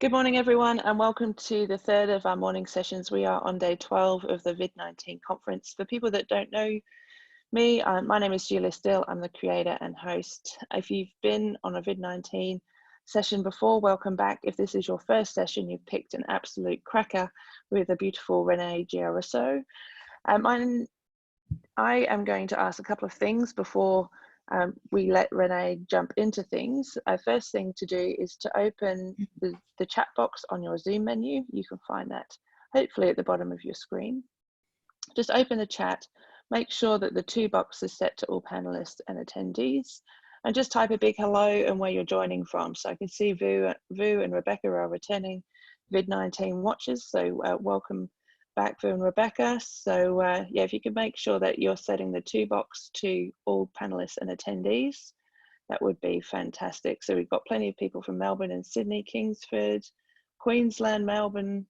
Good morning, everyone, and welcome to the third of our morning sessions. We are on day 12 of the VID19 conference. For people that don't know me, my name is Julia Still. I'm the creator and host. If you've been on a VID19 session before, welcome back. If this is your first session, you've picked an absolute cracker with a beautiful Renee Giarrusso. I am going to ask a couple of things before we let Renee jump into things. First thing to do is to open the chat box on your Zoom menu. You can find that hopefully at the bottom of your screen. Just open the chat, make sure that the two boxes are set to all panelists and attendees, and just type a big hello and where you're joining from. So I can see Vu and Rebecca are returning VID19 watchers, so welcome back, Vu and Rebecca. So yeah, if you could make sure that you're setting the two box to all panelists and attendees, that would be fantastic. So we've got plenty of people from Melbourne and Sydney, Kingsford, Queensland, Melbourne,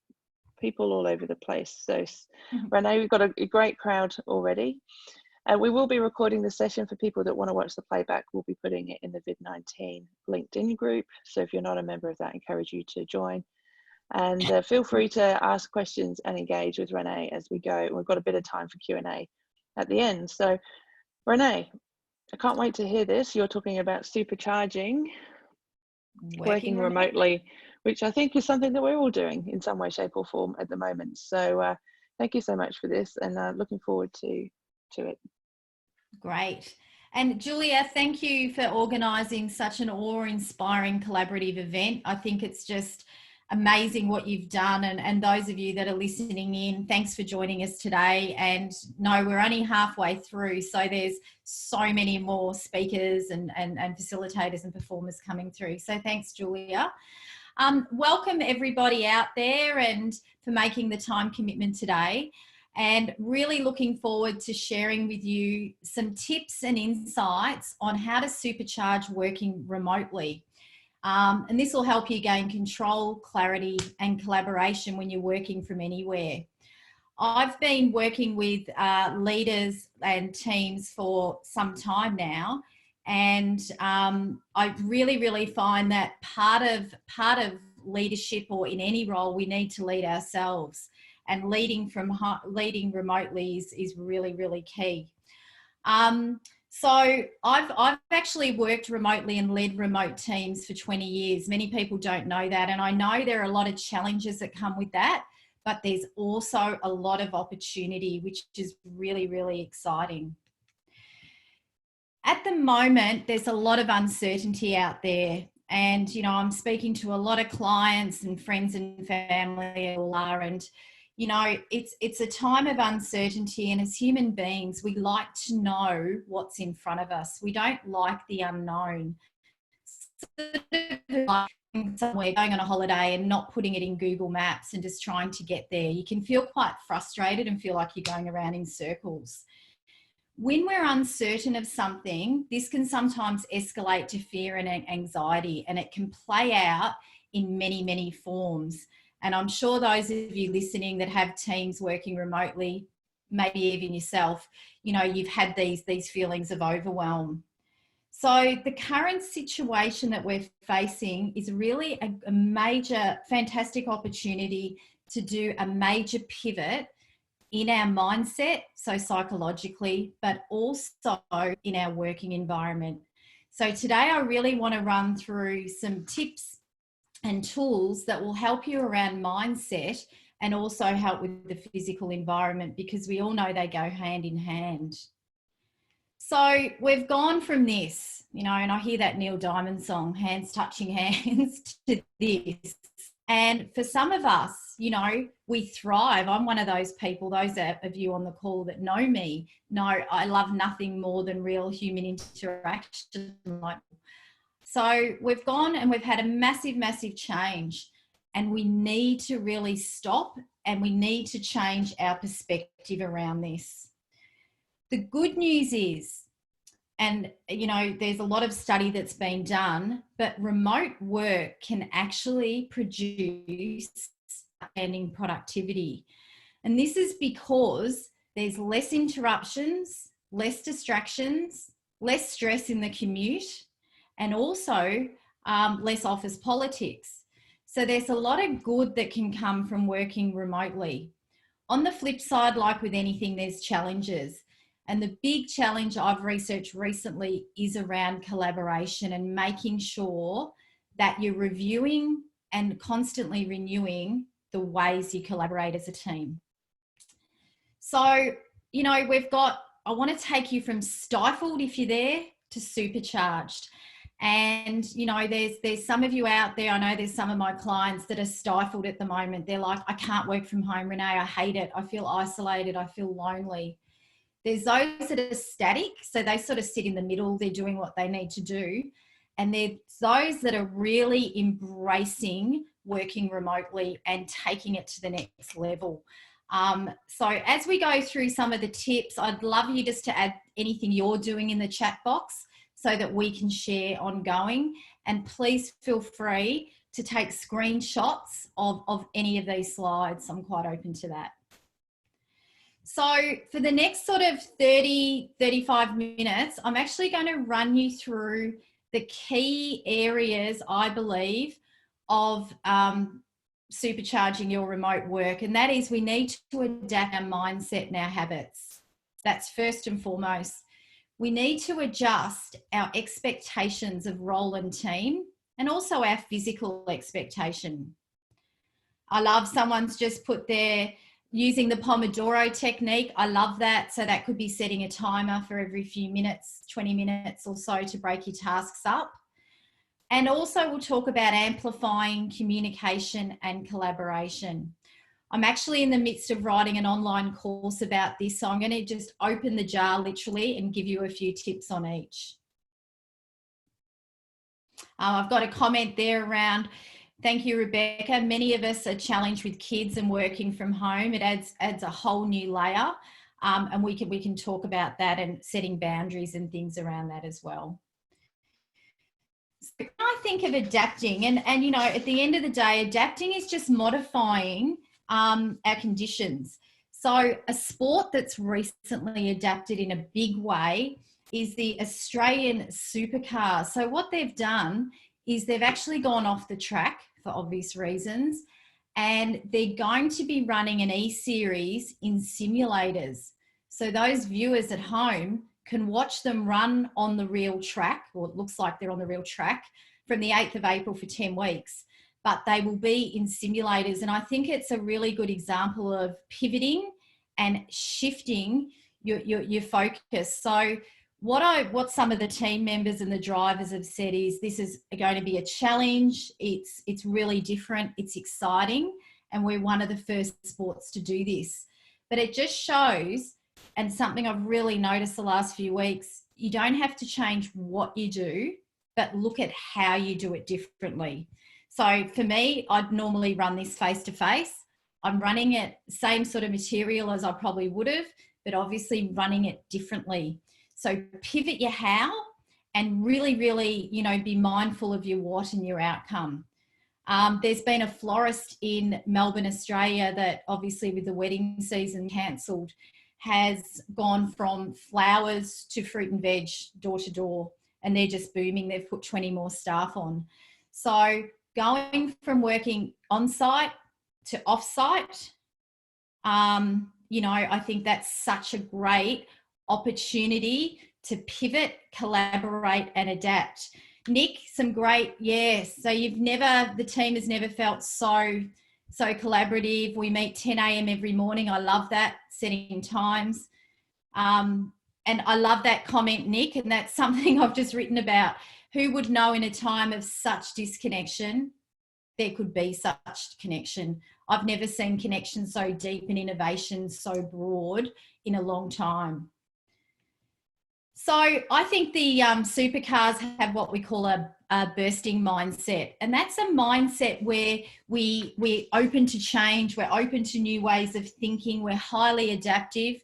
people all over the place. So Renee, we've got a great crowd already. We will be recording the session for people that want to watch the playback. We'll be putting it in the VID19 LinkedIn group. So if you're not a member of that, I encourage you to join. And feel free to ask questions and engage with Renee as we go. We've got a bit of time for Q&A at the end. So Renee, I can't wait to hear this. You're talking about supercharging, working remotely, which I think is something that we're all doing in some way, shape or form at the moment. So thank you so much for this, and looking forward to it. Great. And Julia, thank you for organising such an awe-inspiring collaborative event. I think it's just amazing what you've done, and those of you that are listening in, thanks for joining us today. And no, we're only halfway through, so there's so many more speakers and facilitators and performers coming through. So thanks, Julia. Welcome everybody out there, and for making the time commitment today, and really looking forward to sharing with you some tips and insights on how to supercharge working remotely. And this will help you gain control, clarity and collaboration when you're working from anywhere. I've been working with leaders and teams for some time now, and I really find that part of leadership, or in any role, we need to lead ourselves, and leading remotely is really key. So I've actually worked remotely and led remote teams for 20 years. Many people don't know that. And I know there are a lot of challenges that come with that, but there's also a lot of opportunity, which is really exciting. At the moment, there's a lot of uncertainty out there. And, you know, I'm speaking to a lot of clients and friends and family, and you know, it's a time of uncertainty, and as human beings, we like to know what's in front of us. We don't like the unknown. Like somewhere, going on a holiday and not putting it in Google Maps and just trying to get there. You can feel quite frustrated and feel like you're going around in circles. When we're uncertain of something, this can sometimes escalate to fear and anxiety, and it can play out in many forms. And I'm sure those of you listening that have teams working remotely, maybe even yourself, you know, you've had these feelings of overwhelm. So the current situation that we're facing is really a major, fantastic opportunity to do a major pivot in our mindset, so psychologically, but also in our working environment. So today I really want to run through some tips and tools that will help you around mindset, and also help with the physical environment, because we all know they go hand in hand. So we've gone from this, you know, and I hear that Neil Diamond song, hands touching hands, to this. And for some of us, you know, we thrive. I'm one of those people, those of you on the call that know me know I love nothing more than real human interaction. So we've gone and we've had a massive change, and we need to really stop, and we need to change our perspective around this. The good news is, and you know, there's a lot of study that's been done, but remote work can actually produce outstanding productivity. And this is because there's less interruptions, less distractions, less stress in the commute, and also less office politics. So there's a lot of good that can come from working remotely. On the flip side, like with anything, there's challenges. And the big challenge I've researched recently is around collaboration and making sure that you're reviewing and constantly renewing the ways you collaborate as a team. So, you know, I want to take you from stifled, if you're there, to supercharged. And, you know, there's some of you out there, I know there's some of my clients that are stifled at the moment. They're like, I can't work from home, Renee, I hate it. I feel isolated, I feel lonely. There's those that are static, so they sort of sit in the middle, they're doing what they need to do. And there's those that are really embracing working remotely and taking it to the next level. So as we go through some of the tips, I'd love you just to add anything you're doing in the chat box so that we can share ongoing. And please feel free to take screenshots of any of these slides. I'm quite open to that. So for the next sort of 35 minutes, I'm actually going to run you through the key areas, I believe, of supercharging your remote work. And that is, we need to adapt our mindset and our habits. That's first and foremost. We need to adjust our expectations of role and team, and also our physical expectation. I love someone's just put there using the Pomodoro technique. I love that. So that could be setting a timer for every few minutes, 20 minutes or so, to break your tasks up. And also we'll talk about amplifying communication and collaboration. I'm actually in the midst of writing an online course about this, so I'm going to just open the jar literally and give you a few tips on each. I've got a comment there around, thank you, Rebecca. Many of us are challenged with kids and working from home. It adds a whole new layer, and we can talk about that and setting boundaries and things around that as well. So I think of adapting, and you know, at the end of the day, adapting is just modifying our conditions. So a sport that's recently adapted in a big way is the Australian Supercars. So what they've done is they've actually gone off the track for obvious reasons, and they're going to be running an E-Series in simulators. So those viewers at home can watch them run on the real track, or it looks like they're on the real track, from the 8th of April for 10 weeks. But they will be in simulators. And I think it's a really good example of pivoting and shifting your focus. So what some of the team members and the drivers have said is, this is going to be a challenge. It's really different. It's exciting. And we're one of the first sports to do this. But it just shows, and something I've really noticed the last few weeks, you don't have to change what you do, but look at how you do it differently. So for me, I'd normally run this face-to-face. I'm running it same sort of material as I probably would have, but obviously running it differently. So pivot your how, and really, really, you know, be mindful of your what and your outcome. There's been a florist in Melbourne, Australia, that obviously with the wedding season cancelled, has gone from flowers to fruit and veg, door to door, and they're just booming. They've put 20 more staff on. So going from working on site to off site, you know, I think that's such a great opportunity to pivot, collaborate and adapt. Nick, some great, yes. So the team has never felt so collaborative. We meet 10 a.m. every morning. I love that, setting times. And I love that comment, Nick, and that's something I've just written about. Who would know in a time of such disconnection, there could be such connection? I've never seen connection so deep and innovation so broad in a long time. So I think the supercars have what we call a bursting mindset. And that's a mindset where we're open to change. We're open to new ways of thinking. We're highly adaptive.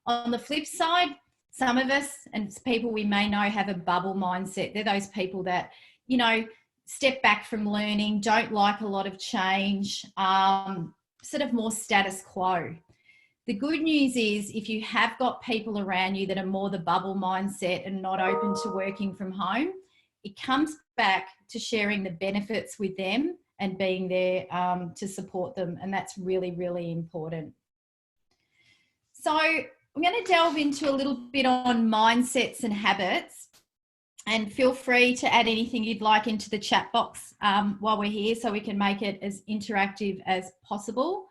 On the flip side, some of us, and it's people we may know, have a bubble mindset. They're those people that, you know, step back from learning, don't like a lot of change, sort of more status quo. The good news is, if you have got people around you that are more the bubble mindset and not open to working from home, it comes back to sharing the benefits with them and being there to support them. And that's really, really important. So I'm going to delve into a little bit on mindsets and habits, and feel free to add anything you'd like into the chat box while we're here, so we can make it as interactive as possible.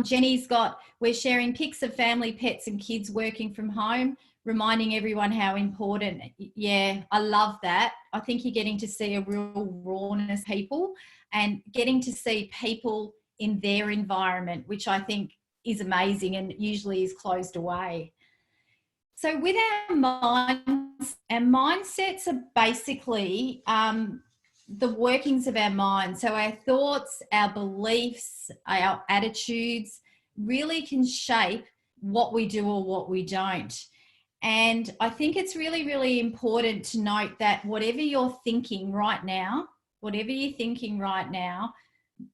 Jenny's got, we're sharing pics of family, pets and kids working from home, reminding everyone how important. Yeah, I love that. I think you're getting to see a real rawness of people and getting to see people in their environment, which I think is amazing and usually is closed away. So with our mindsets are basically the workings of our mind. So our thoughts, our beliefs, our attitudes really can shape what we do or what we don't. And I think it's really, really important to note that whatever you're thinking right now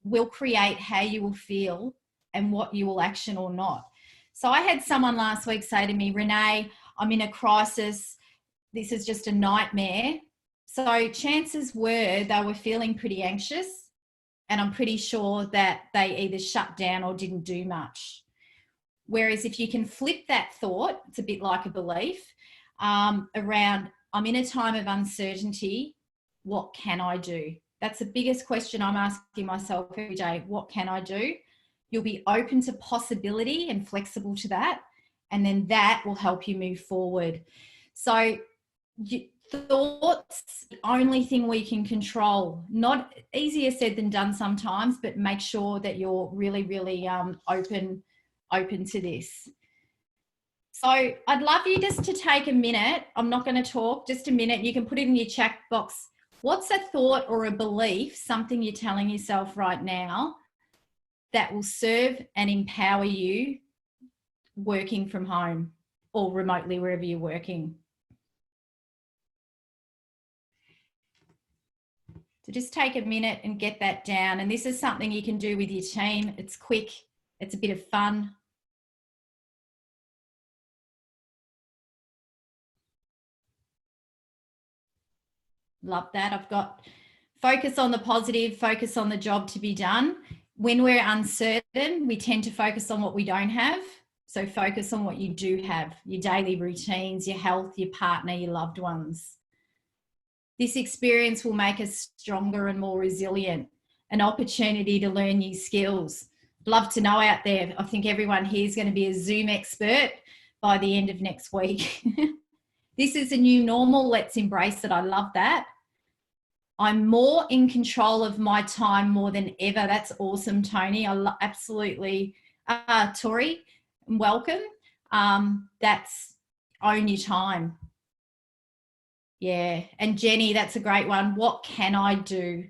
will create how you will feel and what you will action or not. So I had someone last week say to me, Renee, I'm in a crisis. This is just a nightmare. So chances were they were feeling pretty anxious, and I'm pretty sure that they either shut down or didn't do much. Whereas if you can flip that thought, it's a bit like a belief around, I'm in a time of uncertainty, what can I do? That's the biggest question I'm asking myself every day. What can I do? You'll be open to possibility and flexible to that. And then that will help you move forward. So thoughts, the only thing we can control. Not easier said than done sometimes, but make sure that you're really, really open to this. So I'd love you just to take a minute. I'm not going to talk, just a minute. You can put it in your chat box. What's a thought or a belief, something you're telling yourself right now that will serve and empower you working from home or remotely, wherever you're working? So just take a minute and get that down. And this is something you can do with your team. It's quick. It's a bit of fun. Love that. I've got focus on the positive, focus on the job to be done. When we're uncertain, we tend to focus on what we don't have. So focus on what you do have, your daily routines, your health, your partner, your loved ones. This experience will make us stronger and more resilient, an opportunity to learn new skills. Love to know out there, I think everyone here is going to be a Zoom expert by the end of next week. This is a new normal. Let's embrace it. I love that. I'm more in control of my time more than ever. That's awesome, Tony. Absolutely. Tori, welcome. That's own your time. Yeah. And Jenny, that's a great one. What can I do?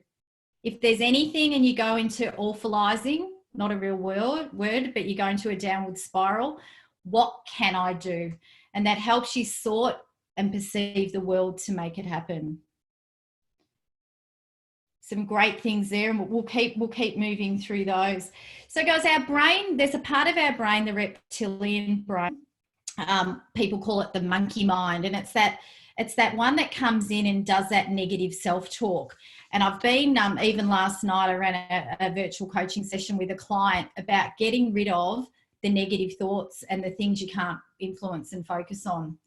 If there's anything and you go into awfulizing, not a real word, but you go into a downward spiral, what can I do? And that helps you sort and perceive the world to make it happen. Some great things there, and we'll keep moving through those. So guys, our brain, there's a part of our brain, the reptilian brain, people call it the monkey mind, and it's that one that comes in and does that negative self-talk. And I've been, even last night, I ran a virtual coaching session with a client about getting rid of the negative thoughts and the things you can't influence and focus on.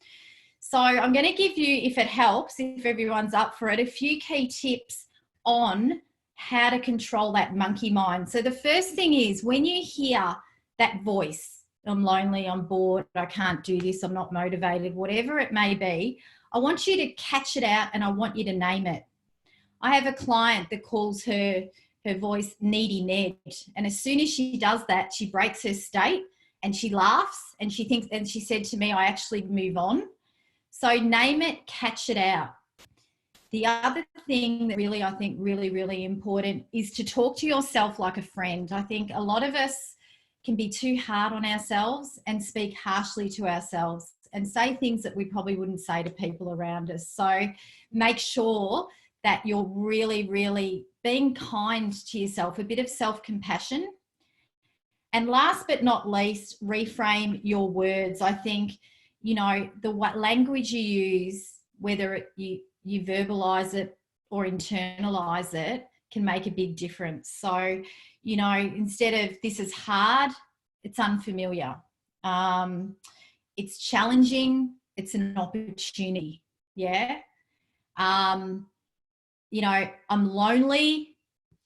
So I'm going to give you, if it helps, if everyone's up for it, a few key tips on how to control that monkey mind. So the first thing is, when you hear that voice, I'm lonely, I'm bored, I can't do this, I'm not motivated, whatever it may be, I want you to catch it out and I want you to name it. I have a client that calls her voice Needy Ned. And as soon as she does that, she breaks her state and she laughs and she thinks, and she said to me, I actually move on. So name it, catch it out. The other thing that really, I think really, really important is to talk to yourself like a friend. I think a lot of us can be too hard on ourselves and speak harshly to ourselves and say things that we probably wouldn't say to people around us. So make sure that you're really, really being kind to yourself, a bit of self-compassion. And last but not least, reframe your words. I think, you know, what language you use, whether you verbalize it or internalize it, can make a big difference. So, you know, instead of this is hard, it's unfamiliar. It's challenging. It's an opportunity. Yeah. You know, I'm lonely.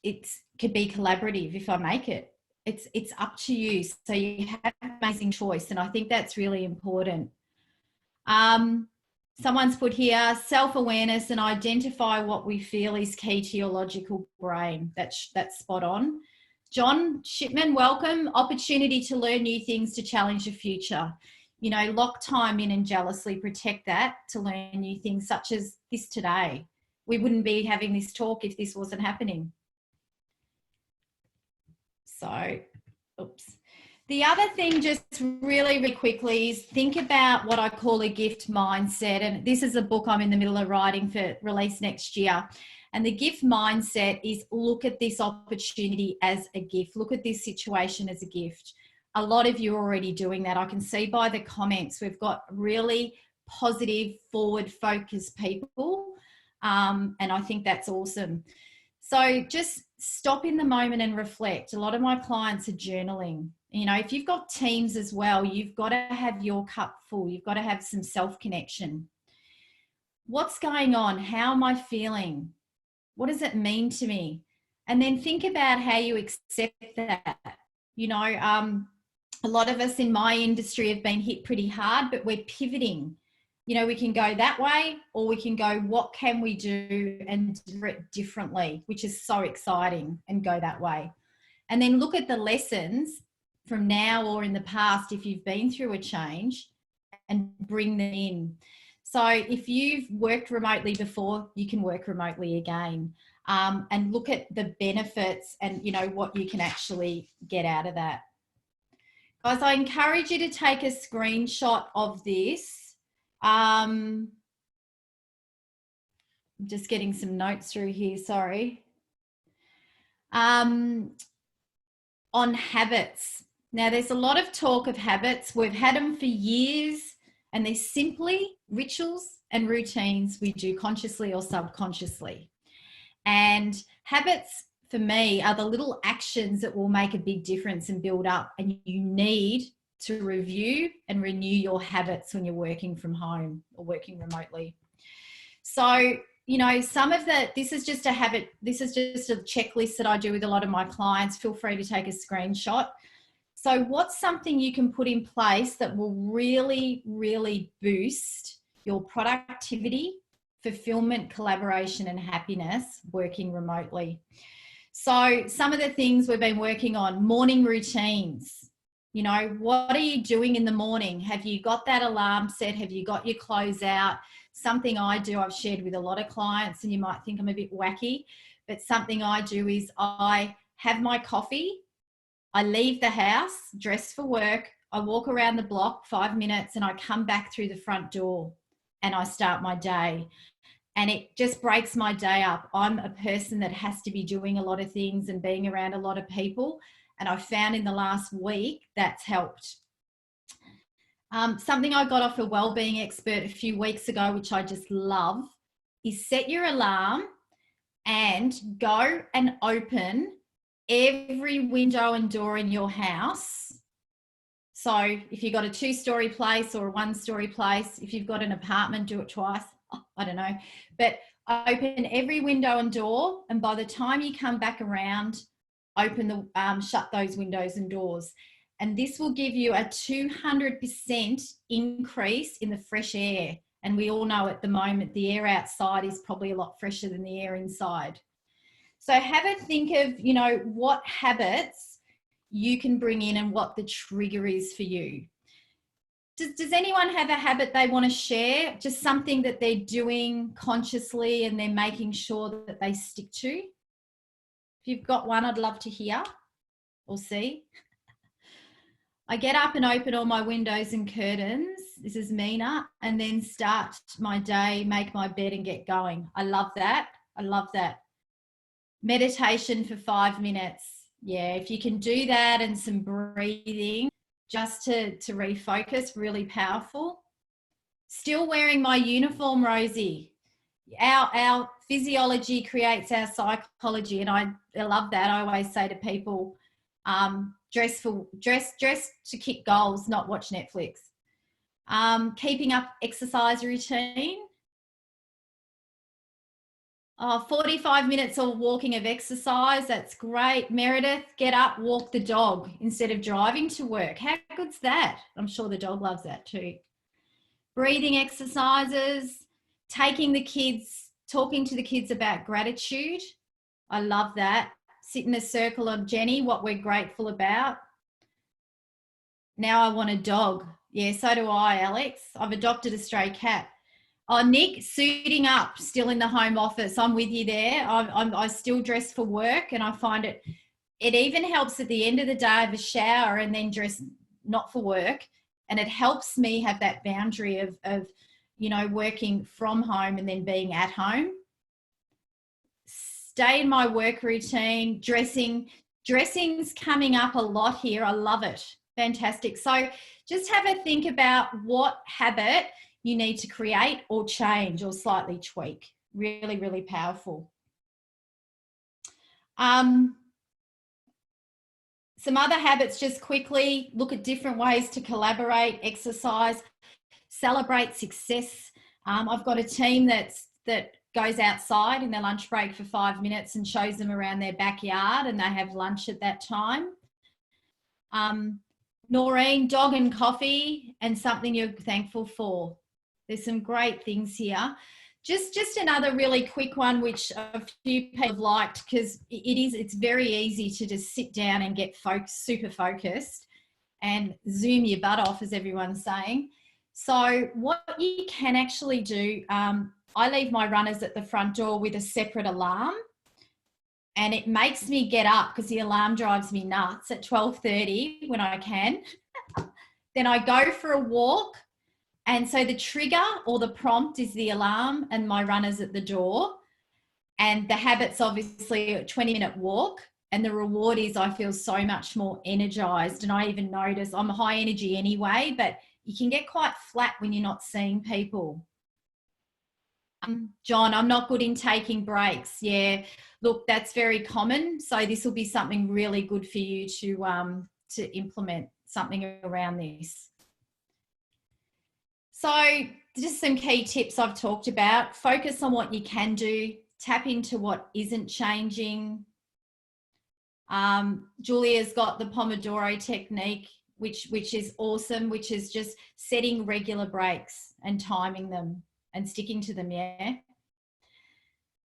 It could be collaborative if I make it. It's up to you. So you have amazing choice. And I think that's really important. Someone's put here, self-awareness and identify what we feel is key to your logical brain. That's spot on. John Shipman, welcome. Opportunity to learn new things to challenge the future. You know, lock time in and jealously protect that to learn new things, such as this today. We wouldn't be having this talk if this wasn't happening. So, oops. The other thing, just really, really quickly, is think about what I call a gift mindset. And this is a book I'm in the middle of writing for release next year. And the gift mindset is look at this opportunity as a gift. Look at this situation as a gift. A lot of you are already doing that. I can see by the comments, we've got really positive, forward-focused people. And I think that's awesome. So just stop in the moment and reflect. A lot of my clients are journaling. You know, if you've got teams as well, you've got to have your cup full. You've got to have some self-connection. What's going on? How am I feeling? What does it mean to me? And then think about how you accept that. You know, a lot of us in my industry have been hit pretty hard, but we're pivoting. You know, we can go that way, or we can go, what can we do and do it differently, which is so exciting, and go that way. And then look at the lessons from now or in the past, if you've been through a change, and bring them in. So if you've worked remotely before, you can work remotely again, and look at the benefits and, you know, what you can actually get out of that. Guys, I encourage you to take a screenshot of this. I'm just getting some notes through here, sorry. On habits. Now, there's a lot of talk of habits. We've had them for years, and they're simply rituals and routines we do consciously or subconsciously. And habits, for me, are the little actions that will make a big difference and build up, and you need to review and renew your habits when you're working from home or working remotely. So, you know, this is just a habit. This is just a checklist that I do with a lot of my clients. Feel free to take a screenshot. So what's something you can put in place that will really, really boost your productivity, fulfillment, collaboration, and happiness working remotely? So some of the things we've been working on: morning routines. You know, what are you doing in the morning? Have you got that alarm set? Have you got your clothes out? Something I do, I've shared with a lot of clients, and you might think I'm a bit wacky, but something I do is I have my coffee, I leave the house, dress for work, I walk around the block 5 minutes, and I come back through the front door and I start my day. And it just breaks my day up. I'm a person that has to be doing a lot of things and being around a lot of people. And I found in the last week that's helped. Something I got off a wellbeing expert a few weeks ago, which I just love, is set your alarm and go and open every window and door in your house. So if you've got a 2-story place or a 1-story place, if you've got an apartment, do it twice. Oh, I don't know. But open every window and door, and by the time you come back around, shut those windows and doors. And this will give you a 200% increase in the fresh air. And we all know at the moment, the air outside is probably a lot fresher than the air inside. So have a think of, you know, what habits you can bring in and what the trigger is for you. Does anyone have a habit they want to share? Just something that they're doing consciously and they're making sure that they stick to? If you've got one, I'd love to hear or see. I get up and open all my windows and curtains. This is Mina. And then start my day, make my bed and get going. I love that. I love that. Meditation for 5 minutes. Yeah, if you can do that and some breathing just to refocus, really powerful. Still wearing my uniform, Rosie. Our physiology creates our psychology, and I love that. I always say to people, dress to kick goals, not watch Netflix. Keeping up exercise routine. 45 minutes of walking of exercise, that's great. Meredith, get up, walk the dog instead of driving to work. How good's that? I'm sure the dog loves that too. Breathing exercises, taking the kids, talking to the kids about gratitude. I love that. Sit in a circle of Jenny, what we're grateful about. Now I want a dog. Yeah, so do I, Alex. I've adopted a stray cat. Oh, Nick, suiting up, still in the home office. I'm with you there. I still dress for work, and I find it even helps at the end of the day. I have a shower and then dress not for work. And it helps me have that boundary of, you know, working from home and then being at home. Stay in my work routine. Dressing's coming up a lot here. I love it. Fantastic. So just have a think about what habit you need to create or change or slightly tweak. Really, really powerful. Some other habits, just quickly, look at different ways to collaborate, exercise, celebrate success. I've got a team that goes outside in their lunch break for 5 minutes and shows them around their backyard, and they have lunch at that time. Noreen, dog and coffee and something you're thankful for. There's some great things here. Just another really quick one, which a few people have liked, because it's very easy to just sit down and get super focused and zoom your butt off, as everyone's saying. So what you can actually do, I leave my runners at the front door with a separate alarm, and it makes me get up because the alarm drives me nuts at 12:30 when I can. Then I go for a walk. And so the trigger or the prompt is the alarm and my runners at the door. And the habit's obviously a 20-minute walk. And the reward is I feel so much more energized. And I even notice I'm high energy anyway, but you can get quite flat when you're not seeing people. John, I'm not good in taking breaks. Yeah, look, that's very common. So this will be something really good for you to implement something around this. So just some key tips I've talked about. Focus on what you can do. Tap into what isn't changing. Julia's got the Pomodoro technique, which is awesome, which is just setting regular breaks and timing them and sticking to them, yeah?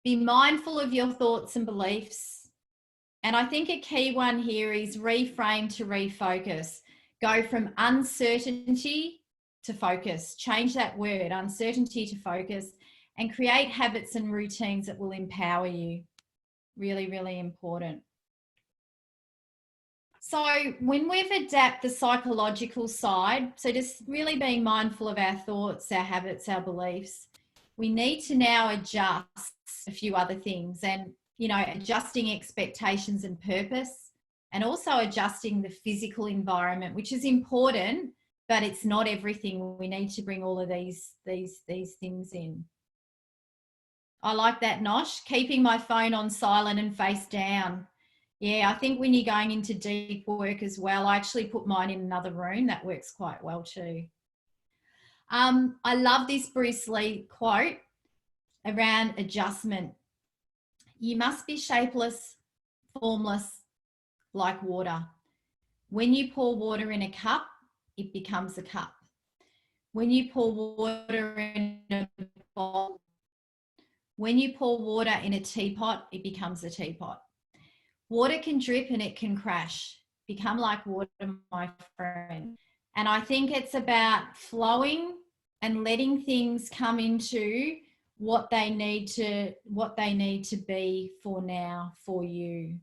Be mindful of your thoughts and beliefs. And I think a key one here is reframe to refocus. Go from uncertainty to focus. Change that word, uncertainty, to focus, and create habits and routines that will empower you. Really, really important. So when we've adapted the psychological side, so just really being mindful of our thoughts, our habits, our beliefs, we need to now adjust a few other things, and, you know, adjusting expectations and purpose, and also adjusting the physical environment, which is important, but it's not everything. We need to bring all of these things in. I like that, Nosh. Keeping my phone on silent and face down. Yeah, I think when you're going into deep work as well, I actually put mine in another room. That works quite well too. I love this Bruce Lee quote around adjustment. You must be shapeless, formless, like water. When you pour water in a cup, it becomes a cup. When you pour water in a bowl, when you pour water in a teapot, it becomes a teapot. Water can drip and it can crash. Become like water, my friend. And I think it's about flowing and letting things come into what they need to be for now, for you.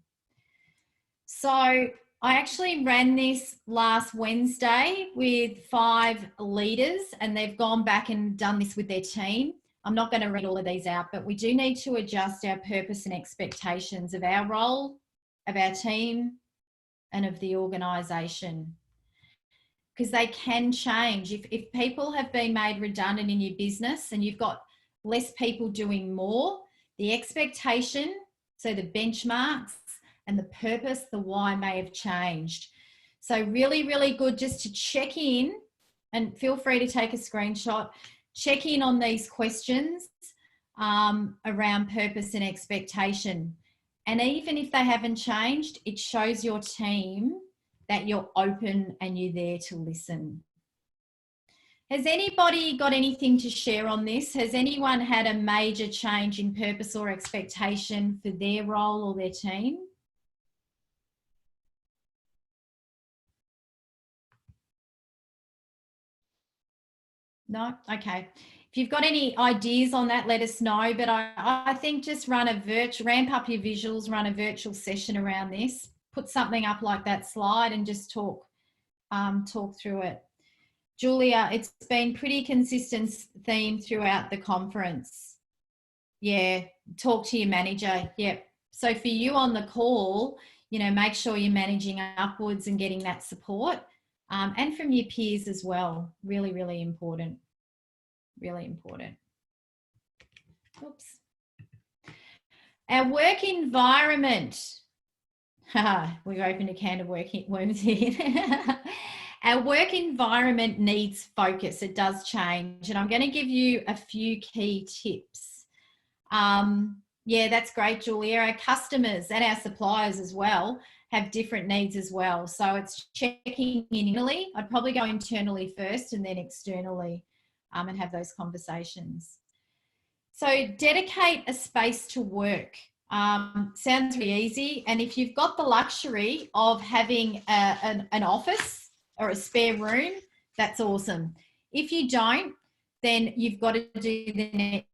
So I actually ran this last Wednesday with 5 leaders, and they've gone back and done this with their team. I'm not going to read all of these out, but we do need to adjust our purpose and expectations of our role, of our team, and of the organisation, because they can change. If people have been made redundant in your business and you've got less people doing more, the expectation, so the benchmarks, and the purpose, the why may have changed. So really, really good just to check in, and feel free to take a screenshot, check in on these questions around purpose and expectation. And even if they haven't changed, it shows your team that you're open and you're there to listen. Has anybody got anything to share on this? Has anyone had a major change in purpose or expectation for their role or their team? No? Okay. If you've got any ideas on that, let us know. But I think just ramp up your visuals, run a virtual session around this, put something up like that slide and just talk through it. Julia, it's been pretty consistent theme throughout the conference. Yeah, talk to your manager. Yep. So for you on the call, you know, make sure you're managing upwards and getting that support. And from your peers as well. Really, really important. Really important. Oops. Our work environment. We've opened a can of worms here. Our work environment needs focus. It does change. And I'm going to give you a few key tips. Yeah, that's great, Julia. Our customers and our suppliers as well have different needs as well. So it's checking in internally. I'd probably go internally first and then externally and have those conversations. So dedicate a space to work. Sounds really easy. And if you've got the luxury of having an office or a spare room, that's awesome. If you don't, then you've got to do the next.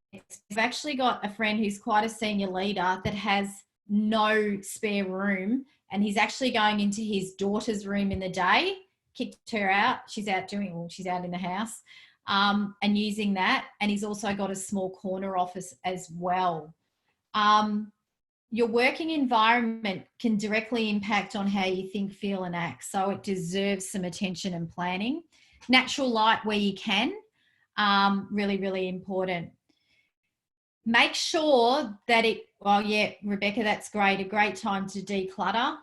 I've actually got a friend who's quite a senior leader that has no spare room, and he's actually going into his daughter's room in the day, kicked her out. She's out she's out in the house, and using that. And he's also got a small corner office as well. Your working environment can directly impact on how you think, feel, and act. So it deserves some attention and planning. Natural light where you can, really, really important. Make sure that Rebecca, that's great. A great time to declutter.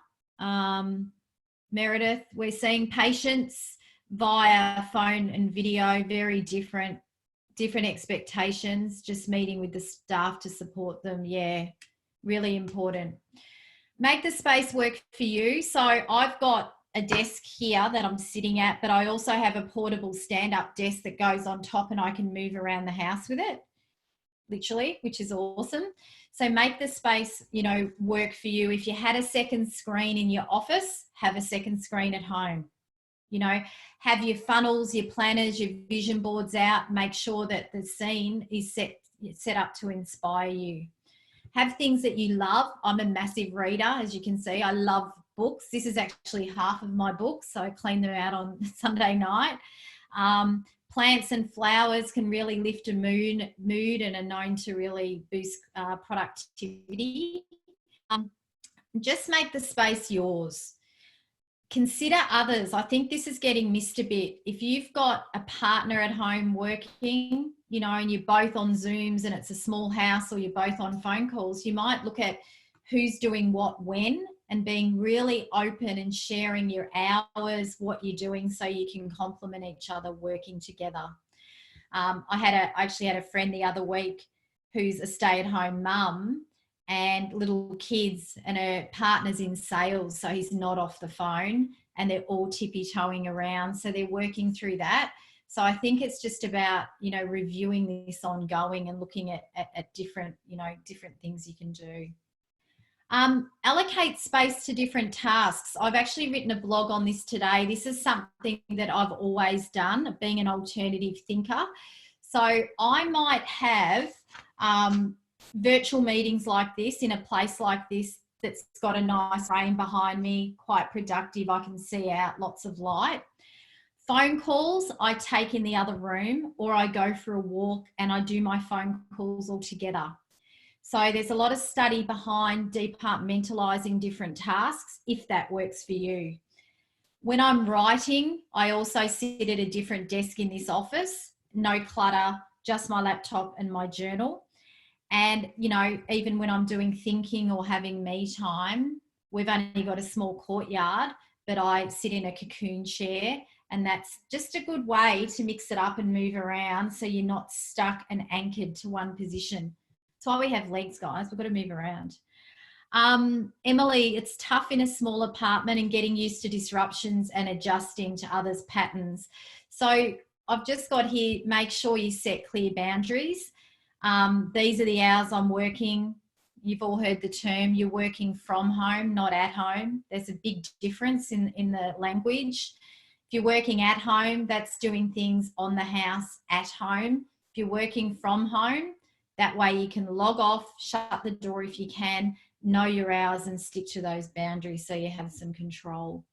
Meredith, we're seeing patients via phone and video, very different expectations, just meeting with the staff to support them. Yeah, really important. Make the space work for you. So I've got a desk here that I'm sitting at, but I also have a portable stand-up desk that goes on top and I can move around the house with it, literally, which is awesome. So make the space, you know, work for you. If you had a second screen in your office, have a second screen at home. You know, have your funnels, your planners, your vision boards out. Make sure that the scene is set up to inspire you. Have things that you love. I'm a massive reader, as you can see. I love books. This is actually half of my books, so I clean them out on Sunday night. Plants and flowers can really lift a mood and are known to really boost productivity. Just make the space yours. Consider others. I think this is getting missed a bit. If you've got a partner at home working, you know, and you're both on Zooms and it's a small house, or you're both on phone calls, you might look at who's doing what when, and being really open and sharing your hours, what you're doing, so you can complement each other working together. I actually had a friend the other week who's a stay-at-home mum and little kids, and her partner's in sales, so he's not off the phone, and they're all tippy-toeing around, so they're working through that. So I think it's just about, you know, reviewing this ongoing and looking at different, you know, different things you can do. Allocate space to different tasks. I've actually written a blog on this today. This is something that I've always done, being an alternative thinker. So I might have virtual meetings like this in a place like this that's got a nice rain behind me, quite productive. I can see out, lots of light. Phone calls I take in the other room, or I go for a walk and I do my phone calls all together. So there's a lot of study behind departmentalizing different tasks, if that works for you. When I'm writing, I also sit at a different desk in this office, no clutter, just my laptop and my journal. And, you know, even when I'm doing thinking or having me time, we've only got a small courtyard, but I sit in a cocoon chair, and that's just a good way to mix it up and move around so you're not stuck and anchored to one position. That's why we have legs, guys. We've got to move around. Emily, it's tough in a small apartment and getting used to disruptions and adjusting to others' patterns. So I've just got here, make sure you set clear boundaries. These are the hours I'm working. You've all heard the term, you're working from home, not at home. There's a big difference in the language. If you're working at home, that's doing things on the house at home. If you're working from home, that way you can log off, shut the door if you can, know your hours and stick to those boundaries so you have some control.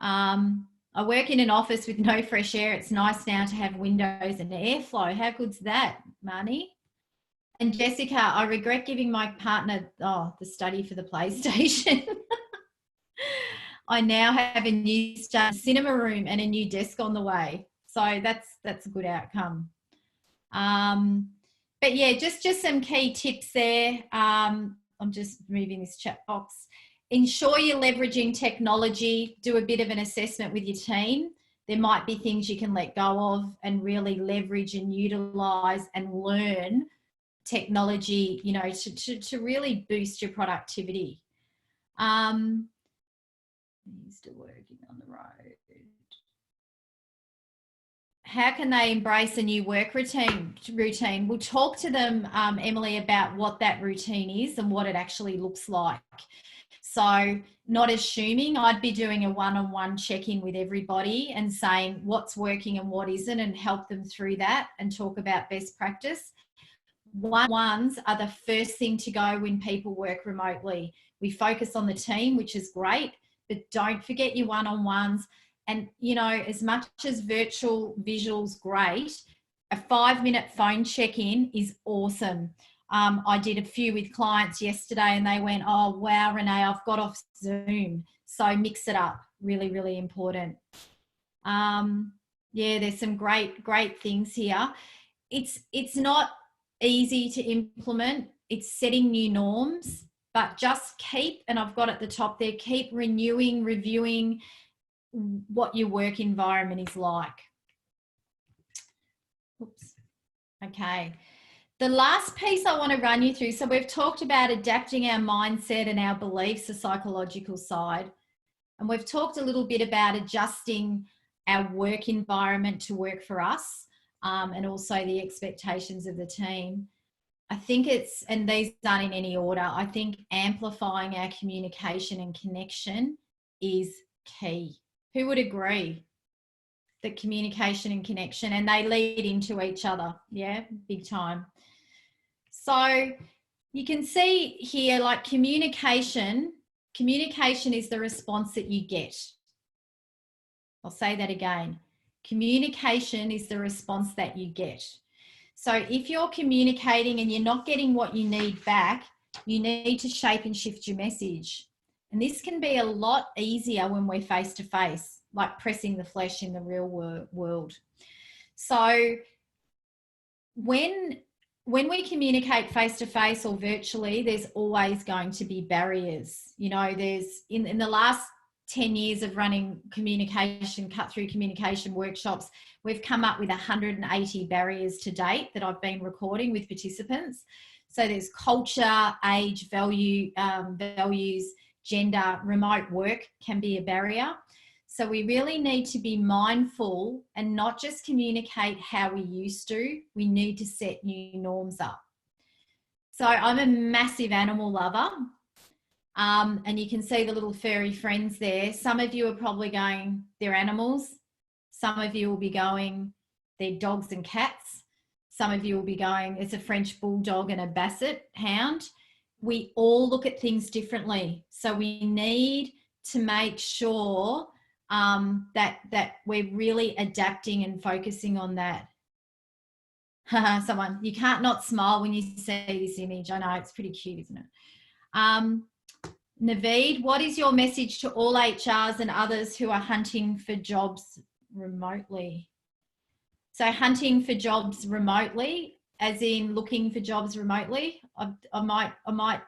I work in an office with no fresh air. It's nice now to have windows and airflow. How good's that, Marnie? And Jessica, I regret giving my partner, the study for the PlayStation. I now have a new cinema room and a new desk on the way. So that's a good outcome. But yeah, just some key tips there. I'm just moving this chat box. Ensure you're leveraging technology. Do a bit of an assessment with your team. There might be things you can let go of and really leverage and utilize and learn technology, you know, to really boost your productivity. Still working on the road. How can they embrace a new work routine? We'll talk to them, Emily, about what that routine is and what it actually looks like. So not assuming, I'd be doing a one-on-one check-in with everybody and saying what's working and what isn't, and help them through that and talk about best practice. One-on-ones are the first thing to go when people work remotely. We focus on the team, which is great, but don't forget your one-on-ones. And, you know, as much as virtual visuals great, a 5-minute phone check-in is awesome. I did a few with clients yesterday and they went, oh, wow, Renee, I've got off Zoom. So mix it up. Really, really important. Yeah, there's some great things here. It's not easy to implement. It's setting new norms, but just keep, and I've got at the top there, keep renewing, reviewing what your work environment is like. Oops. Okay. The last piece I want to run you through, so we've talked about adapting our mindset and our beliefs, the psychological side, and we've talked a little bit about adjusting our work environment to work for us, and also the expectations of the team. I think it's, and these aren't in any order, I think amplifying our communication and connection is key. Who would agree that communication and connection, and they lead into each other? Yeah, big time. So you can see here, like communication is the response that you get. I'll say that again. Communication is the response that you get. So if you're communicating and you're not getting what you need back, you need to shape and shift your message. And this can be a lot easier when we're face to face, like pressing the flesh in the real world. So when we communicate face to face or virtually, there's always going to be barriers. You know, there's in the last 10 years of running communication, cut through communication workshops, we've come up with 180 barriers to date that I've been recording with participants. So there's culture, age, values, gender, remote work can be a barrier. So we really need to be mindful and not just communicate how we used to, we need to set new norms up. So I'm a massive animal lover. And you can see the little furry friends there. Some of you are probably going, they're animals. Some of you will be going, they're dogs and cats. Some of you will be going, it's a French bulldog and a basset hound. We all look at things differently. So we need to make sure that we're really adapting and focusing on that. Someone, you can't not smile when you see this image. I know, it's pretty cute, isn't it? Naveed, what is your message to all HRs and others who are hunting for jobs remotely? So hunting for jobs remotely, as in looking for jobs remotely. I might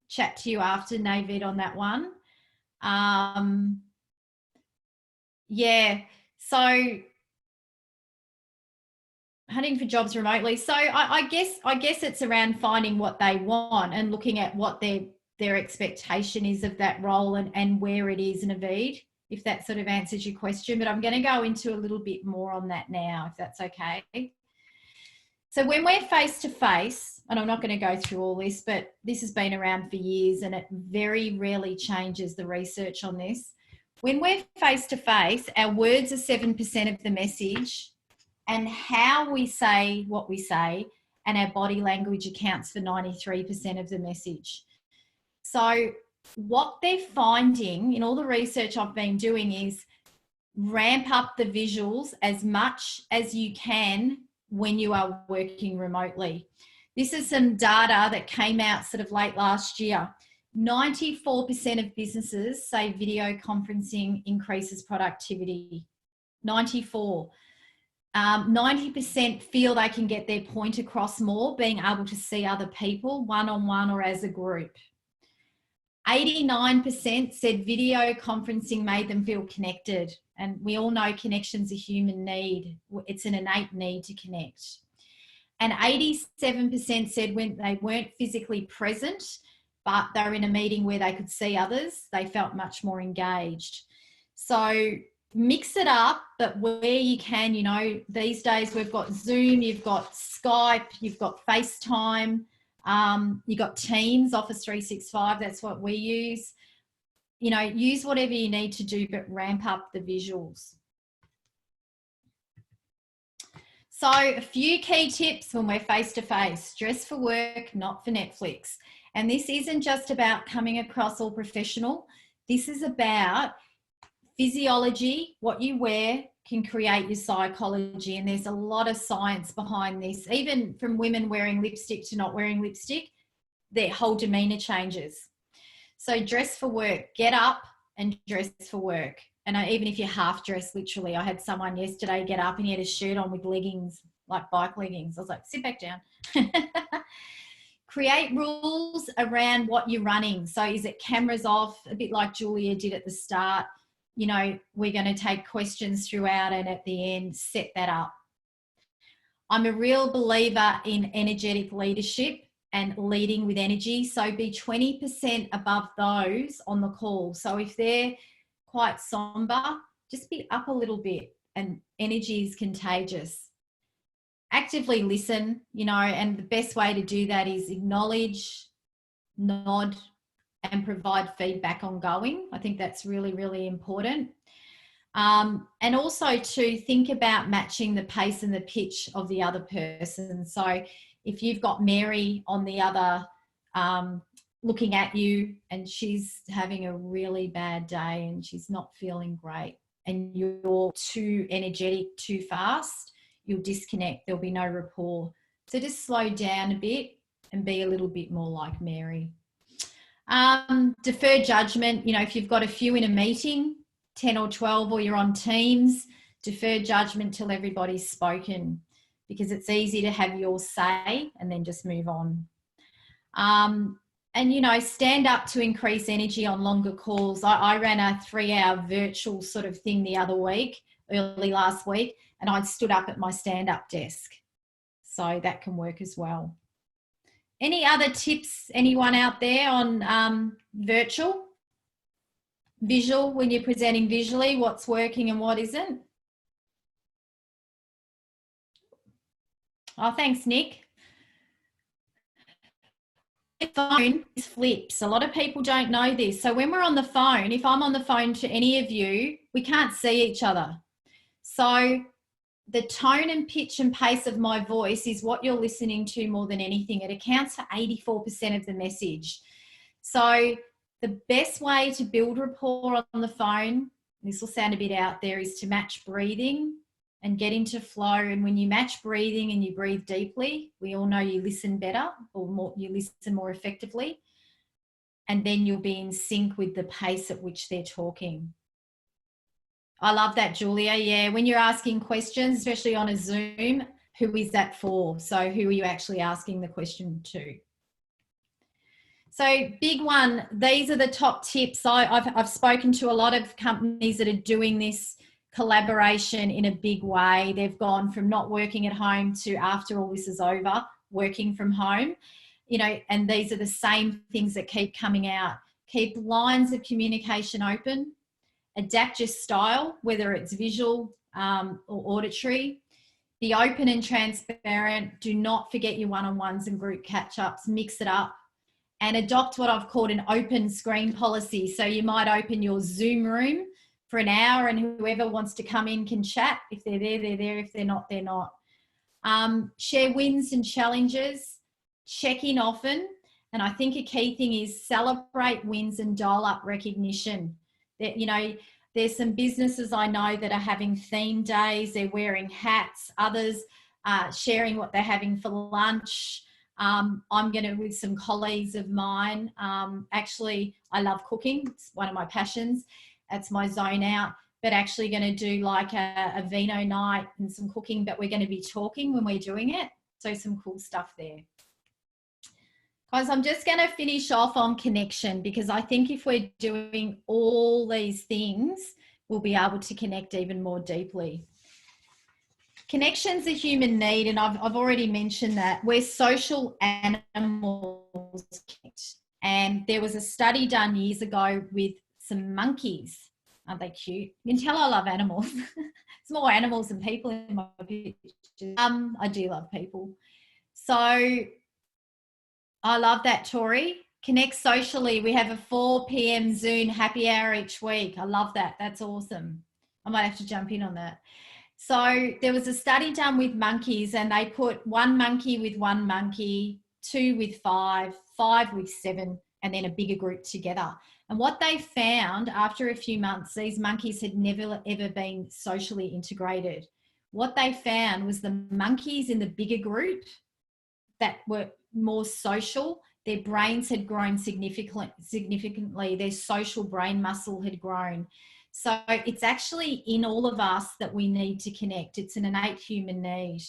chat to you after, Navid, on that one. Yeah, so hunting for jobs remotely. So I guess it's around finding what they want and looking at what their expectation is of that role and where it is in a VID, if that sort of answers your question. But I'm going to go into a little bit more on that now, if that's okay. So when we're face to face, and I'm not going to go through all this, but this has been around for years and it very rarely changes, the research on this. When we're face to face, our words are 7% of the message, and how we say what we say and our body language accounts for 93% of the message. So what they're finding in all the research I've been doing is ramp up the visuals as much as you can when you are working remotely. This is some data that came out sort of late last year. 94% of businesses say video conferencing increases productivity. 94. 90% feel they can get their point across more, being able to see other people one-on-one or as a group. 89% said video conferencing made them feel connected. And we all know connection's a human need. It's an innate need to connect. And 87% said when they weren't physically present, but they were in a meeting where they could see others, they felt much more engaged. So mix it up, but where you can, you know, these days we've got Zoom, you've got Skype, you've got FaceTime, you've got Teams, Office 365, that's what we use. You know, use whatever you need to do, but ramp up the visuals. So a few key tips when we're face to face: dress for work, not for Netflix. And this isn't just about coming across all professional. This is about physiology. What you wear can create your psychology, and there's a lot of science behind this. Even from women wearing lipstick to not wearing lipstick, their whole demeanor changes. So dress for work, get up and dress for work. And even if you're half dressed, literally, I had someone yesterday get up and he had a shirt on with leggings, like bike leggings. I was like, sit back down. Create rules around what you're running. So is it cameras off, a bit like Julia did at the start? You know, we're going to take questions throughout and at the end, set that up. I'm a real believer in energetic leadership and leading with energy. So be 20% above those on the call. So if they're quite somber, just be up a little bit, and energy is contagious. Actively listen, you know, and the best way to do that is acknowledge, nod, and provide feedback ongoing. I think that's really, really important. And also to think about matching the pace and the pitch of the other person. So if you've got Mary on the other looking at you and she's having a really bad day and she's not feeling great and you're too energetic, too fast, you'll disconnect. There'll be no rapport. So just slow down a bit and be a little bit more like Mary. Defer judgment. You know, if you've got a few in a meeting, 10 or 12, or you're on Teams, defer judgment till everybody's spoken, because it's easy to have your say and then just move on. And, you know, stand up to increase energy on longer calls. I ran a 3-hour virtual sort of thing the other week, early last week, and I stood up at my stand-up desk. So that can work as well. Any other tips, anyone out there on virtual? Visual, when you're presenting visually, what's working and what isn't? Oh, thanks, Nick. The phone is flips. A lot of people don't know this. So when we're on the phone, if I'm on the phone to any of you, we can't see each other. So the tone and pitch and pace of my voice is what you're listening to more than anything. It accounts for 84% of the message. So the best way to build rapport on the phone, this will sound a bit out there, is to match breathing and get into flow. And when you match breathing and you breathe deeply, we all know you listen better, or more, you listen more effectively. And then you'll be in sync with the pace at which they're talking. I love that, Julia. Yeah, when you're asking questions, especially on a Zoom, who is that for? So who are you actually asking the question to? So big one, these are the top tips. I've spoken to a lot of companies that are doing this collaboration in a big way. They've gone from not working at home to, after all this is over, working from home, you know, and these are the same things that keep coming out. Keep lines of communication open, adapt your style, whether it's visual or auditory. Be open and transparent. Do not forget your one-on-ones and group catch-ups. Mix it up. And adopt what I've called an open screen policy. So you might open your Zoom room for an hour and whoever wants to come in can chat. If they're there, they're there. If they're not, they're not. Share wins and challenges. Check in often. And I think a key thing is celebrate wins and dial up recognition. That, you know, there's some businesses I know that are having theme days. They're wearing hats. Others sharing what they're having for lunch. I'm going to, with some colleagues of mine, actually, I love cooking. It's one of my passions. That's my zone out. But actually going to do like a vino night and some cooking, but we're going to be talking when we're doing it. So some cool stuff there. Guys, I'm just going to finish off on connection, because I think if we're doing all these things, we'll be able to connect even more deeply. Connection's a human need, and I've already mentioned that. We're social animals. And there was a study done years ago with some monkeys. Aren't they cute? You can tell I love animals. It's more animals than people in my pictures. I do love people. So I love that, Tori. Connect socially. We have a 4 p.m. Zoom happy hour each week. I love that. That's awesome. I might have to jump in on that. So there was a study done with monkeys, and they put 1 monkey with 1 monkey, 2 with 5, 5 with 7, and then a bigger group together. And what they found after a few months, these monkeys had never ever been socially integrated. What they found was the monkeys in the bigger group that were more social, their brains had grown significantly. Their social brain muscle had grown. So it's actually in all of us that we need to connect. It's an innate human need.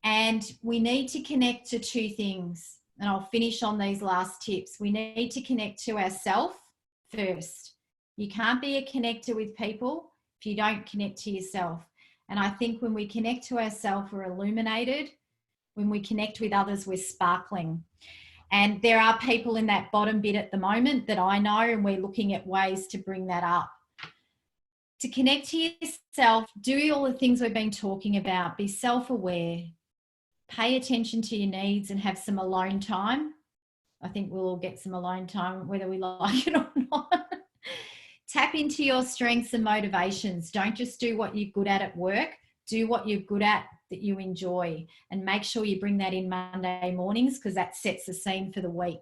And we need to connect to 2 things. And I'll finish on these last tips. We need to connect to ourselves first. You can't be a connector with people if you don't connect to yourself. And I think when we connect to ourselves, we're illuminated. When we connect with others, we're sparkling. And there are people in that bottom bit at the moment that I know, and we're looking at ways to bring that up. To connect to yourself, do all the things we've been talking about. Be self-aware. Pay attention to your needs and have some alone time. I think we'll all get some alone time, whether we like it or not. Tap into your strengths and motivations. Don't just do what you're good at work. Do what you're good at that you enjoy, and make sure you bring that in Monday mornings, because that sets the scene for the week.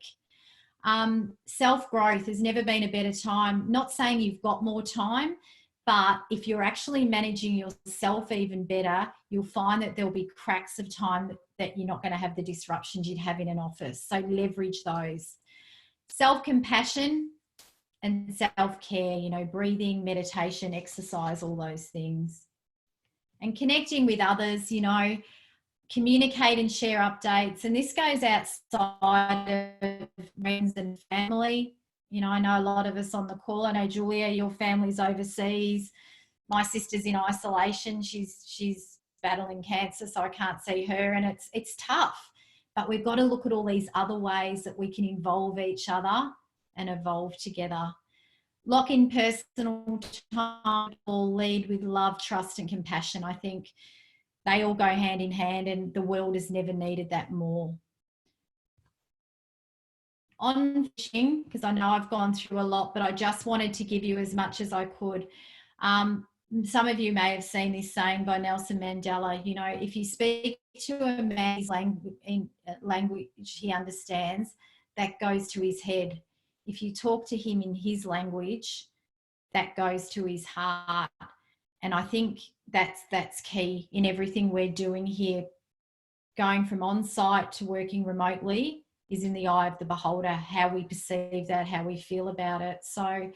Self-growth. Has never been a better time. Not saying you've got more time, but if you're actually managing yourself even better, you'll find that there'll be cracks of time that you're not going to have the disruptions you'd have in an office. So leverage those. Self-compassion and self-care, you know, breathing, meditation, exercise, all those things. And connecting with others, you know, communicate and share updates. And this goes outside of friends and family. You know, I know a lot of us on the call. I know, Julia, your family's overseas. My sister's in isolation. She's battling cancer, so I can't see her. And it's tough. But we've got to look at all these other ways that we can involve each other and evolve together. Lock in personal time, or lead with love, trust and compassion. I think they all go hand in hand, and the world has never needed that more. On fishing, because I know I've gone through a lot, but I just wanted to give you as much as I could. Some of you may have seen this saying by Nelson Mandela, you know, if you speak to a man's language he understands, that goes to his head. If you talk to him in his language, that goes to his heart. And I think that's key in everything we're doing here. Going from on-site to working remotely is in the eye of the beholder, how we perceive that, how we feel about it. So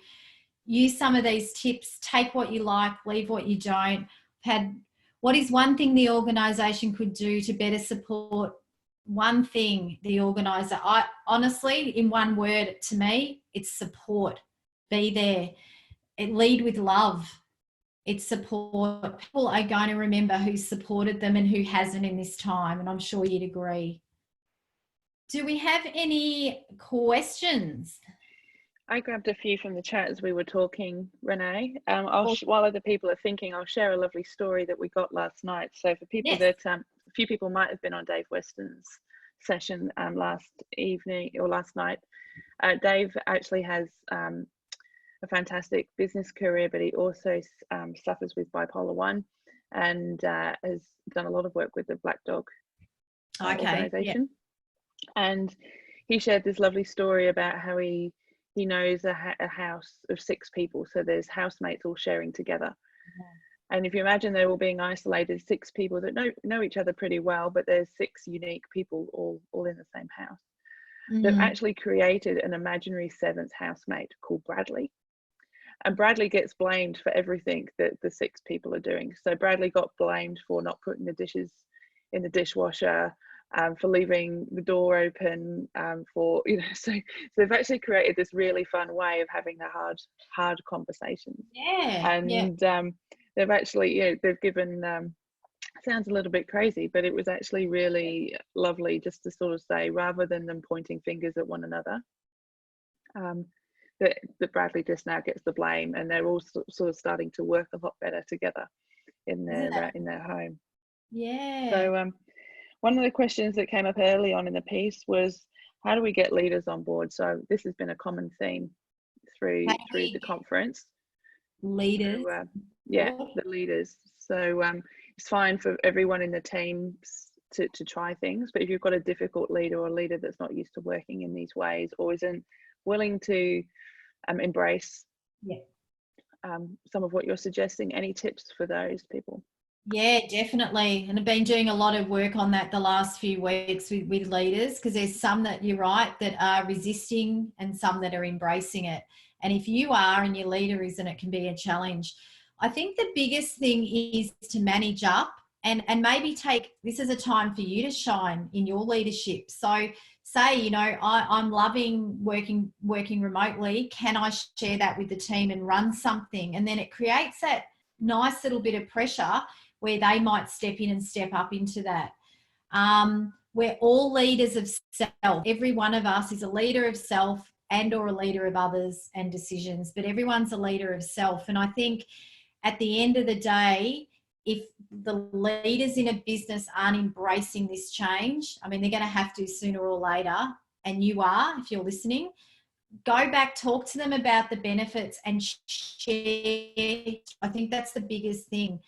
use some of these tips, take what you like, leave what you don't. I've had What is one thing the organisation could do to better support? One thing the organiser, I honestly, in one word to me, it's support. Be there. Lead with love. It's support. People are going to remember who supported them and who hasn't in this time, and I'm sure you'd agree. Do we have any questions? I grabbed a few from the chat as we were talking, Renee. While other people are thinking, I'll share a lovely story that we got last night. So for people that, a few people might have been on Dave Weston's session last evening or last night. Dave actually has a fantastic business career, but he also suffers with bipolar 1 and has done a lot of work with the Black Dog organization. And he shared this lovely story about how he knows a house of 6 people, so there's housemates all sharing together. And if you imagine they're all being isolated, 6 people that know each other pretty well, but there's 6 unique people all in the same house. They've actually created an imaginary 7th housemate called Bradley, and Bradley gets blamed for everything that the 6 people are doing. So Bradley got blamed for not putting the dishes in the dishwasher, for leaving the door open, for, you know, so they've actually created this really fun way of having the hard conversations. They've actually, you know, they've given, sounds a little bit crazy, but it was actually really lovely just to sort of say, rather than them pointing fingers at one another, that Bradley just now gets the blame, and they're all sort of starting to work a lot better together in their home. So one of the questions that came up early on in the piece was, how do we get leaders on board? So this has been a common theme through the conference. Leaders. So, the leaders. So it's fine for everyone in the team to try things, but if you've got a difficult leader or a leader that's not used to working in these ways or isn't willing to embrace some of what you're suggesting, any tips for those people? Yeah, definitely. And I've been doing a lot of work on that the last few weeks with leaders, because there's some that, you're right, that are resisting and some that are embracing it. And if you are and your leader isn't, it can be a challenge. I think the biggest thing is to manage up and maybe take this as a time for you to shine in your leadership. So say, you know, I'm loving working remotely. Can I share that with the team and run something? And then it creates that nice little bit of pressure where they might step in and step up into that. We're all leaders of self. Every one of us is a leader of self and or a leader of others and decisions, but everyone's a leader of self. And I think at the end of the day, if the leaders in a business aren't embracing this change, I mean, they're going to have to sooner or later, and you are, if you're listening. Go back, talk to them about the benefits and share. I think that's the biggest thing.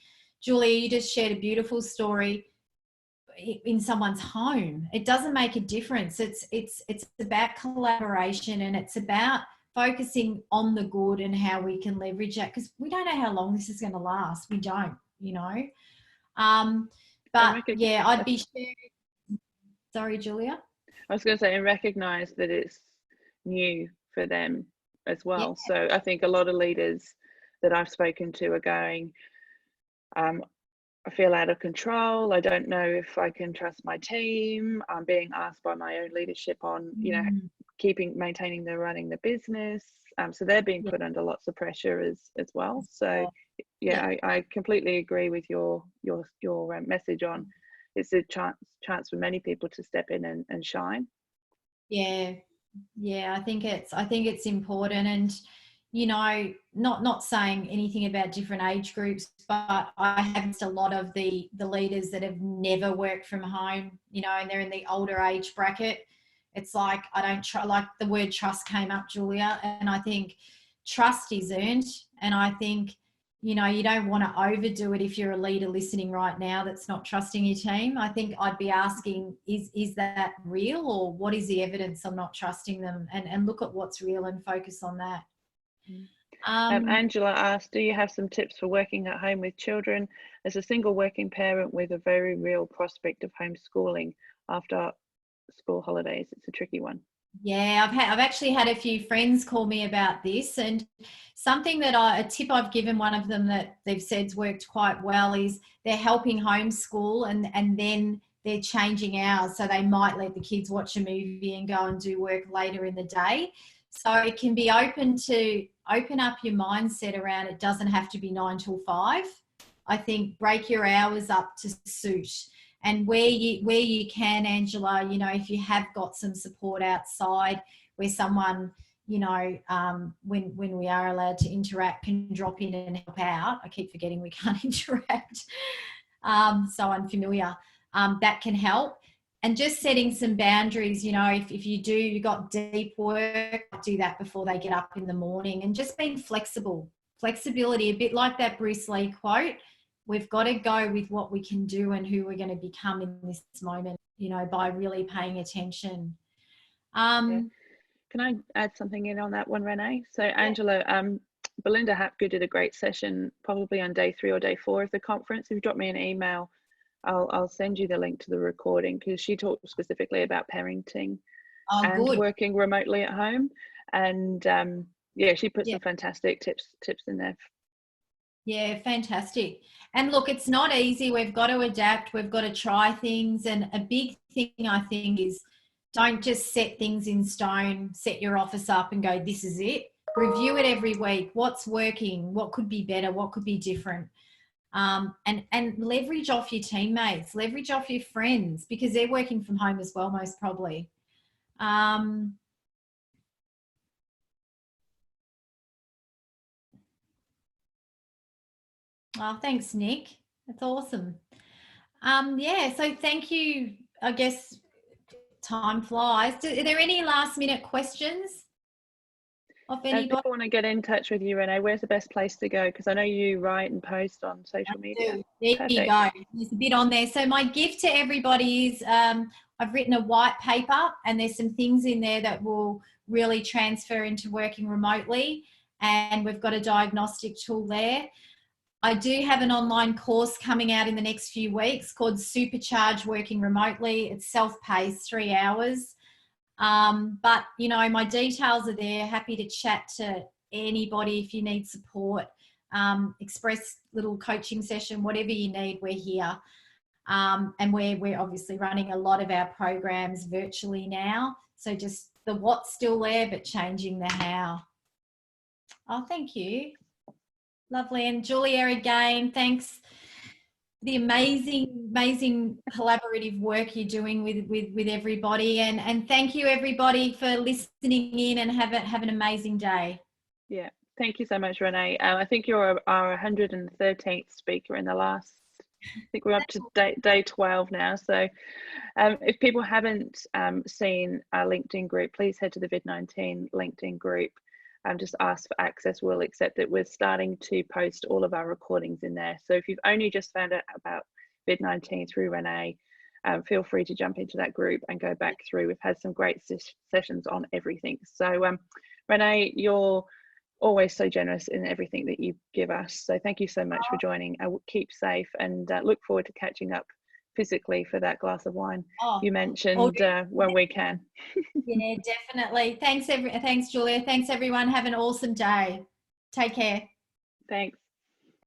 Julia, you just shared a beautiful story in someone's home. It doesn't make a difference. It's about collaboration, and it's about focusing on the good and how we can leverage that, because we don't know how long this is going to last. We don't, you know. But yeah, I'd be sharing. Sorry, Julia. I was going to say, and recognize that it's new for them as well. So I think a lot of leaders that I've spoken to are going, I feel out of control. I don't know if I can trust my team. I'm being asked by my own leadership on, you know, maintaining running the business. So they're being put under lots of pressure as well. So I completely agree with your message on, it's a chance for many people to step in and shine. I think it's important. And you know, not saying anything about different age groups, but I have a lot of the leaders that have never worked from home, you know, and they're in the older age bracket. It's like, I don't like the word trust came up, Julia, and I think trust is earned. And I think, you know, you don't want to overdo it if you're a leader listening right now that's not trusting your team. I think I'd be asking, is that real, or what is the evidence I'm not trusting them? And look at what's real and focus on that. Angela asked, do you have some tips for working at home with children as a single working parent with a very real prospect of homeschooling after school holidays? It's a tricky one. Yeah, I've actually had a few friends call me about this. And something that a tip I've given one of them that they've said's worked quite well is they're helping homeschool and then they're changing hours. So they might let the kids watch a movie and go and do work later in the day. So it can be open up your mindset around it doesn't have to be 9 till 5. I think break your hours up to suit. And where you can, Angela, you know, if you have got some support outside where someone, you know, when we are allowed to interact, can drop in and help out. I keep forgetting we can't interact. So unfamiliar. That can help. And just setting some boundaries, you know, if you got deep work, do that before they get up in the morning, and just being flexible. Flexibility, a bit like that Bruce Lee quote. We've got to go with what we can do and who we're going to become in this moment, you know, by really paying attention. Yeah. Can I add something in on that one, Renee? So Angela, Belinda Hapgood did a great session probably on day 3 or day 4 of the conference. If you drop me an email, I'll send you the link to the recording, because she talked specifically about parenting and working remotely at home. And yeah, she put some fantastic tips in there. Yeah, fantastic. And look, it's not easy. We've got to adapt. We've got to try things. And a big thing, I think, is don't just set things in stone, set your office up and go, this is it. Review it every week. What's working? What could be better? What could be different? And leverage off your teammates, leverage off your friends, because they're working from home as well, most probably. Oh, thanks, Nick. That's awesome. Yeah, so thank you. I guess time flies. Are there any last minute questions of anybody? If people want to get in touch with you, Renee, where's the best place to go? Because I know you write and post on social media. There you go. There's a bit on there. So my gift to everybody is I've written a white paper, and there's some things in there that will really transfer into working remotely. And we've got a diagnostic tool there. I do have an online course coming out in the next few weeks called Supercharge Working Remotely. It's self-paced, 3 hours. But, you know, my details are there. Happy to chat to anybody if you need support. Express little coaching session, whatever you need, we're here. And we're obviously running a lot of our programs virtually now. So just the what's still there, but changing the how. Oh, thank you. Lovely. And Julia, again, thanks for the amazing collaborative work you're doing with everybody. And thank you, everybody, for listening in, and have an amazing day. Yeah. Thank you so much, Renee. I think you're our 113th speaker in the last, I think we're up to day 12 now. So if people haven't seen our LinkedIn group, please head to the VID19 LinkedIn group. Just ask for access, we'll accept it. We're starting to post all of our recordings in there. So if you've only just found out about VID19 through Renee, feel free to jump into that group and go back through. We've had some great sessions on everything. So Renee, you're always so generous in everything that you give us. So thank you so much for joining. I will keep safe, and look forward to catching up physically for that glass of wine you mentioned when we can. Yeah, definitely. Thanks, Julia. Thanks, everyone. Have an awesome day. Take care. Thanks.